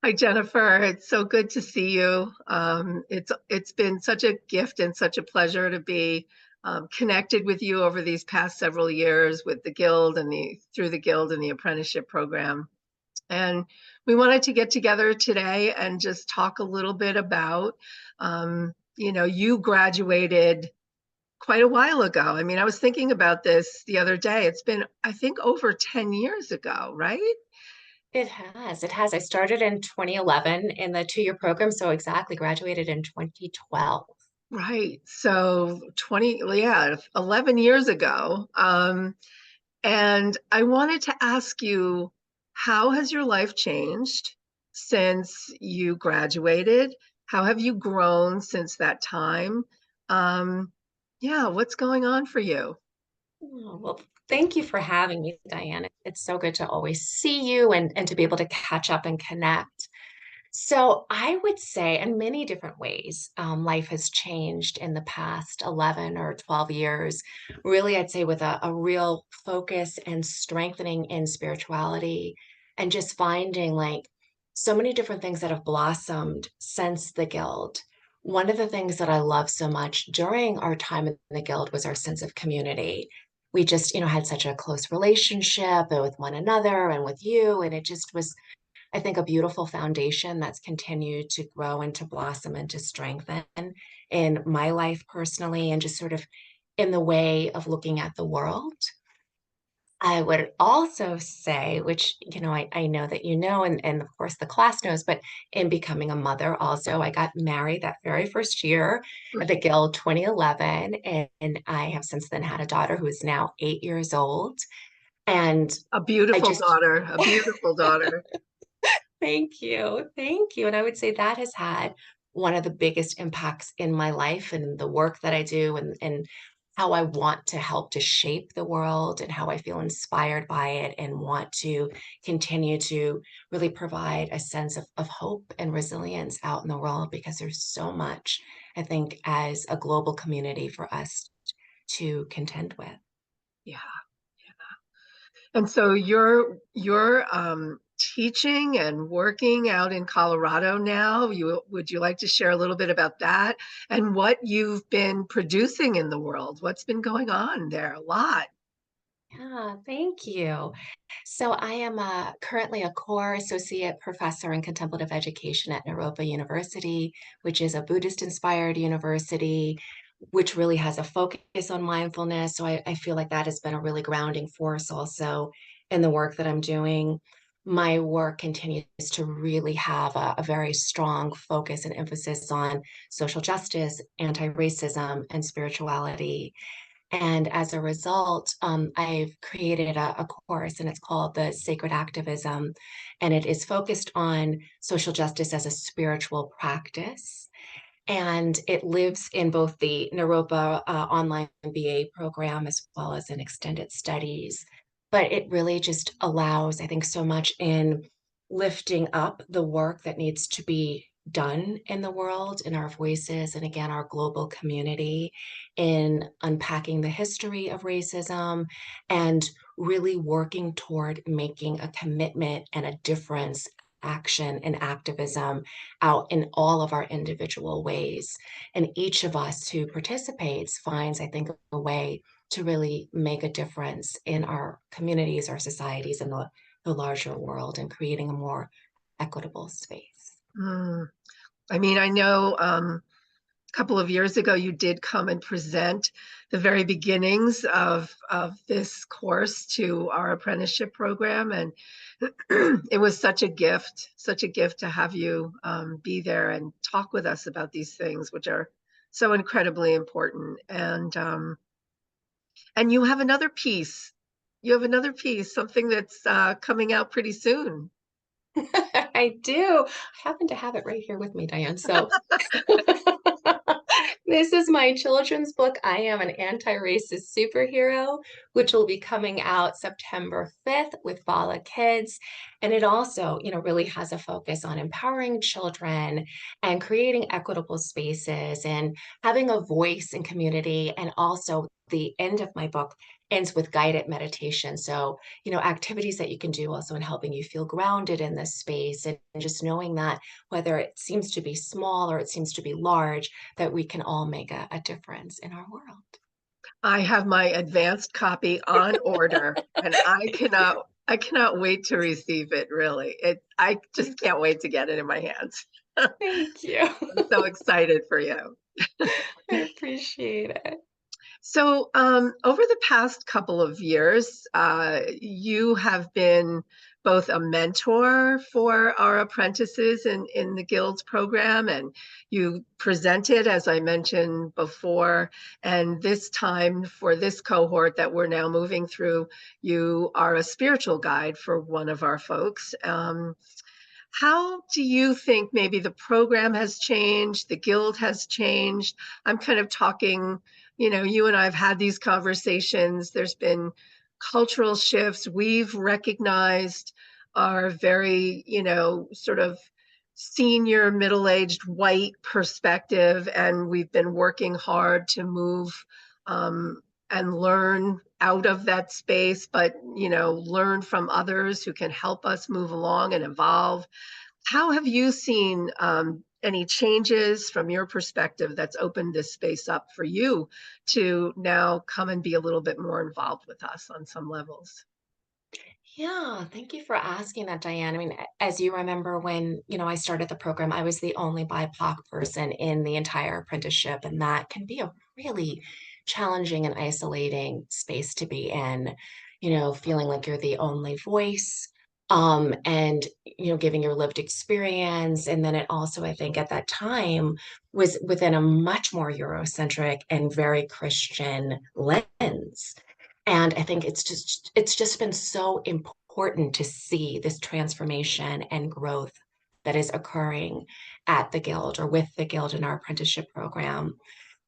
Hi, Jennifer. It's so good to see you. It's been such a gift and such a pleasure to be connected with you over these past several years with the Guild and the Guild and the Apprenticeship Program. And we wanted to get together today and just talk a little bit about, you graduated quite a while ago. I mean, I was thinking about this the other day. It's been, I think, over 10 years ago, right? It has. It has. I started in 2011 in the two-year program, so exactly graduated in 2012. Right. So 20, well, yeah, 11 years ago. And I wanted to ask you, how has your life changed since you graduated? How have you grown since that time? Yeah, what's going on for you? Oh, well, thank you for having me, Diane. It's so good to always see you and to be able to catch up and connect. So I would say in many different ways, life has changed in the past 11 or 12 years. Really, I'd say with a real focus and strengthening in spirituality and just finding like so many different things that have blossomed since the Guild. One of the things that I love so much during our time in the Guild was our sense of community. We just, had such a close relationship with one another and with you. And it just was, I think, a beautiful foundation that's continued to grow and to blossom and to strengthen in my life personally and just sort of in the way of looking at the world. I would also say, which, I know that you know, and of course the class knows, but in becoming a mother also, I got married that very first year at the Guild 2011, and I have since then had a daughter who is now 8 years old. And A I beautiful just daughter, a beautiful daughter. Thank you. Thank you. And I would say that has had one of the biggest impacts in my life and the work that I do and how I want to help to shape the world and how I feel inspired by it and want to continue to really provide a sense of hope and resilience out in the world because there's so much, I think, as a global community for us to contend with. Yeah. And so you're teaching and working out in Colorado now. Would you like to share a little bit about that and what you've been producing in the world? What's been going on there? A lot. Yeah, thank you. So I am currently a core associate professor in contemplative education at Naropa University, which is a Buddhist-inspired university, which really has a focus on mindfulness. So I feel like that has been a really grounding force also in the work that I'm doing. My work continues to really have a very strong focus and emphasis on social justice, anti-racism, and spirituality. And as a result, I've created a course and it's called the Sacred Activism. And it is focused on social justice as a spiritual practice. And it lives in both the Naropa online BA program as well as in extended studies. But it really just allows, I think, so much in lifting up the work that needs to be done in the world, in our voices, and again, our global community, in unpacking the history of racism and really working toward making a commitment and a difference, action, and activism out in all of our individual ways. And each of us who participates finds, I think, a way to really make a difference in our communities, our societies, and the larger world, and creating a more equitable space. Mm. I mean, I know a couple of years ago you did come and present the very beginnings of this course to our apprenticeship program, and it was such a gift to have you be there and talk with us about these things, which are so incredibly important. And you have another piece. You have another piece, something that's coming out pretty soon. I do. I happen to have it right here with me, Diane. So this is my children's book, I Am an Anti-Racist Superhero, which will be coming out September 5th with Vala Kids. And it also, really has a focus on empowering children and creating equitable spaces and having a voice in community. And also the end of my book ends with guided meditation. So, activities that you can do also in helping you feel grounded in this space, and just knowing that whether it seems to be small or it seems to be large, that we can all make a difference in our world. I have my advanced copy on order, and I cannot wait to receive it, really. I just can't wait to get it in my hands. Thank you. I'm so excited for you. I appreciate it. So, over the past couple of years, you have been both a mentor for our apprentices in the Guilds program, and you presented, as I mentioned before, and this time for this cohort that we're now moving through, you are a spiritual guide for one of our folks. How do you think maybe the program has changed, the Guild has changed? I'm kind of talking, you and I have had these conversations. There's been cultural shifts. We've recognized our very, sort of senior, middle-aged white perspective, and we've been working hard to move and learn out of that space, but, learn from others who can help us move along and evolve. How have you seen any changes from your perspective that's opened this space up for you to now come and be a little bit more involved with us on some levels? Yeah, thank you for asking that, Diane. I mean, as you remember when, I started the program, I was the only BIPOC person in the entire apprenticeship, and that can be a really challenging and isolating space to be in, feeling like you're the only voice, and, giving your lived experience. And then it also, I think at that time, was within a much more Eurocentric and very Christian lens. And I think it's just been so important to see this transformation and growth that is occurring at the Guild or with the Guild in our apprenticeship program.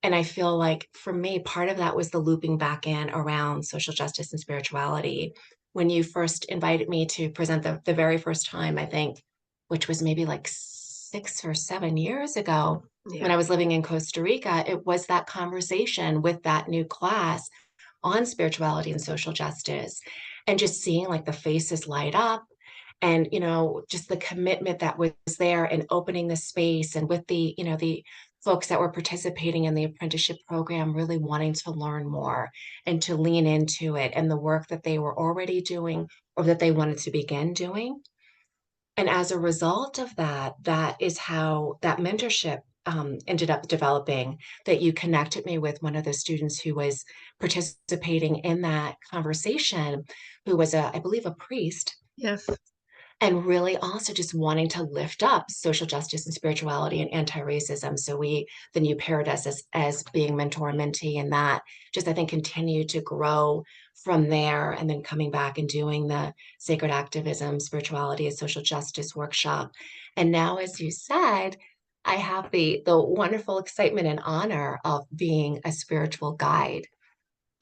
And I feel like for me, part of that was the looping back in around social justice and spirituality. When you first invited me to present the very first time, I think, which was maybe like 6 or 7 years ago, when Yeah. I was living in Costa Rica, it was that conversation with that new class on spirituality and social justice, and just seeing like the faces light up, and just the commitment that was there, and opening the space, and with the folks that were participating in the apprenticeship program really wanting to learn more and to lean into it, and the work that they were already doing or that they wanted to begin doing. And as a result of that, that is how that mentorship ended up developing. That you connected me with one of the students who was participating in that conversation, who was, I believe, a priest, Yes. and really also just wanting to lift up social justice and spirituality and anti-racism. So then you paired us as being mentor and mentee, and that just, I think, continued to grow from there, and then coming back and doing the sacred activism, spirituality and social justice workshop. And now, as you said, I have the wonderful excitement and honor of being a spiritual guide,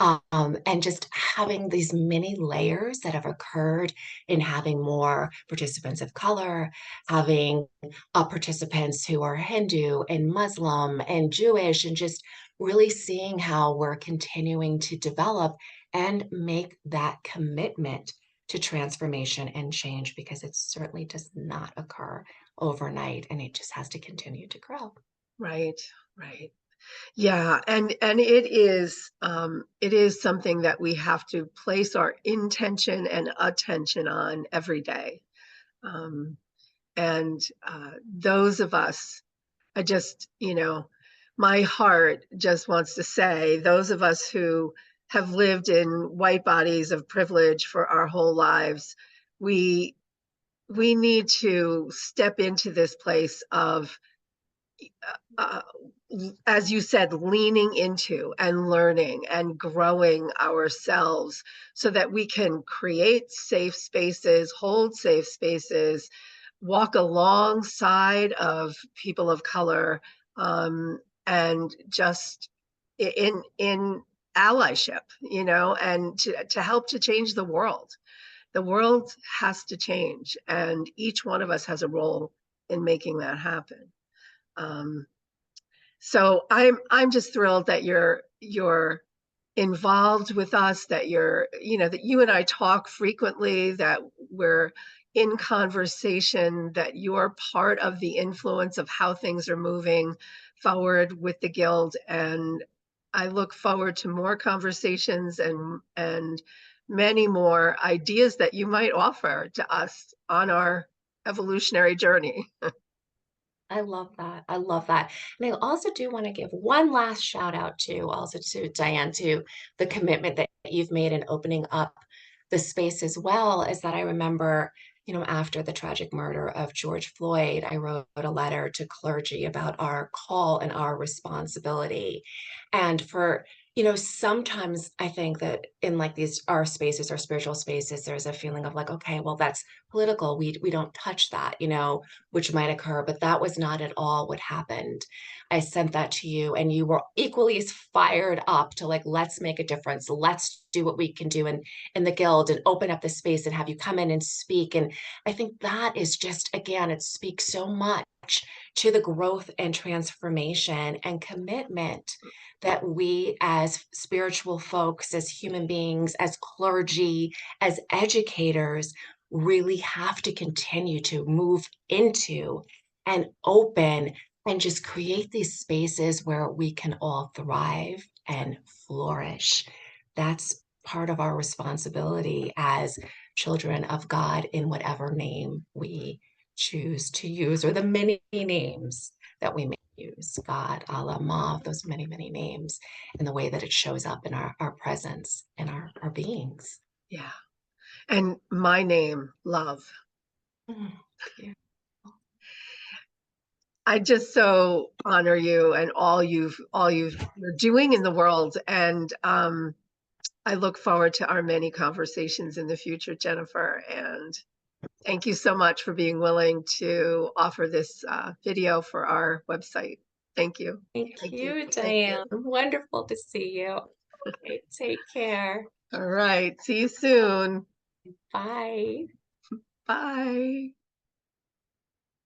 and just having these many layers that have occurred in having more participants of color, having participants who are Hindu and Muslim and Jewish, and just really seeing how we're continuing to develop and make that commitment to transformation and change, because it certainly does not occur overnight, and it just has to continue to grow. Right. Right. Yeah, and it is something that we have to place our intention and attention on every day. Um, and those of us, I just, my heart just wants to say, those of us who have lived in white bodies of privilege for our whole lives, we we need to step into this place of uh, as you said, leaning into and learning and growing ourselves so that we can create safe spaces, hold safe spaces, walk alongside of people of color, and just in allyship, and to help to change the world. The world has to change, and each one of us has a role in making that happen. Um, so I'm just thrilled that you're involved with us, that that you and I talk frequently, that we're in conversation, that you're part of the influence of how things are moving forward with the Guild. And I look forward to more conversations and many more ideas that you might offer to us on our evolutionary journey. I love that. I love that. And I also do want to give one last shout out to Diane, to the commitment that you've made in opening up the space as well. Is that I remember, after the tragic murder of George Floyd, I wrote a letter to clergy about our call and our responsibility. And sometimes I think that in like these our spaces, our spiritual spaces, there's a feeling of like, okay, well, that's political. We don't touch that, which might occur, but that was not at all what happened. I sent that to you, and you were equally as fired up to like, let's make a difference. Let's do what we can do in the Guild and open up the space and have you come in and speak. And I think that is just, again, it speaks so much to the growth and transformation and commitment that we as spiritual folks, as human beings, as clergy, as educators, really have to continue to move into and open and just create these spaces where we can all thrive and flourish. That's part of our responsibility as children of God in whatever name we choose to use, or the many names that we may use. God, Allah, Ma, those many, many names, and the way that it shows up in our presence and our beings. Yeah. And my name, love. Yeah. I just so honor you and you're doing in the world. And I look forward to our many conversations in the future, Jennifer. And thank you so much for being willing to offer this video for our website. Thank you. Thank Thank you. you, Thank you. Diane. Wonderful to see you. Okay, take care. All right. See you soon. Bye. Bye.